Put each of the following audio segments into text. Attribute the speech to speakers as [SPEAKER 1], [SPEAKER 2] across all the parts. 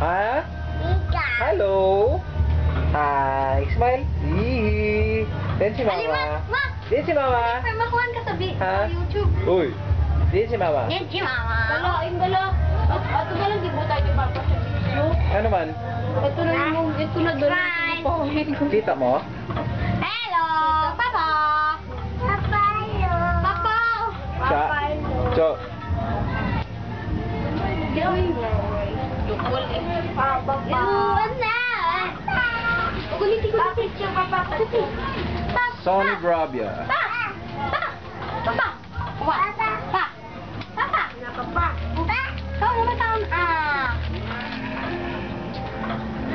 [SPEAKER 1] Ha? Hello. Hi. Smile. Yee. Din si Mama. Din si Mama.
[SPEAKER 2] May makuhan ka sa
[SPEAKER 1] Ha?
[SPEAKER 2] YouTube.
[SPEAKER 1] Uy. Din si Mama.
[SPEAKER 2] Yan si Mama. Balain bala. Ato ba lang di mo tayo mapa sa video?
[SPEAKER 1] Ano man?
[SPEAKER 2] Ito na yung, ito na doon.
[SPEAKER 1] Kita mo?
[SPEAKER 2] Hello! Papa! Papa! Papa!
[SPEAKER 1] Siya. So,
[SPEAKER 2] Lukol eh. Papa! Inuwan na! Kulitin ko natin siya, Papa.
[SPEAKER 1] Sony Bravia.
[SPEAKER 2] Papa! Papa! Papa! Papa! Papa! Papa! Kau naman taon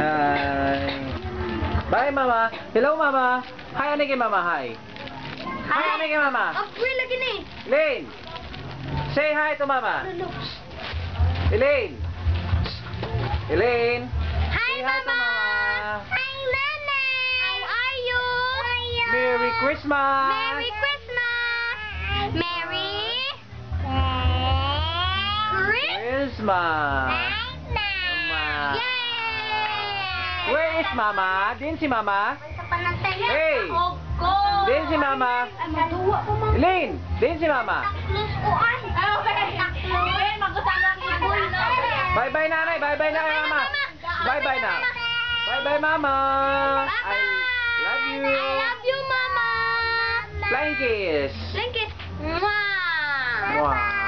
[SPEAKER 1] Hi. Bye, Mama. Hello, Mama. Hi, ano kay Mama? Hi. Hi, ano kay Mama?
[SPEAKER 2] April lagi ni.
[SPEAKER 1] Elaine. Say hi to Mama. Elaine. Elaine.
[SPEAKER 2] Hi,
[SPEAKER 1] Say hi to
[SPEAKER 2] Mama.
[SPEAKER 1] Mama.
[SPEAKER 2] Hi, Nana. How are you?
[SPEAKER 1] Merry Christmas.
[SPEAKER 2] Merry Christmas. Merry
[SPEAKER 1] Christmas.
[SPEAKER 2] Christmas. Yay!
[SPEAKER 1] Where is Mama? Din si Mama? Hey! Din si Mama. Elaine, din si Mama. Bye-bye nanay, bye-bye na kay Mama. Bye-bye na. Bye-bye Mama. I love you.
[SPEAKER 2] I love you, Mama.
[SPEAKER 1] Flying kiss.
[SPEAKER 2] Thank you. Mwah.
[SPEAKER 1] Mwah.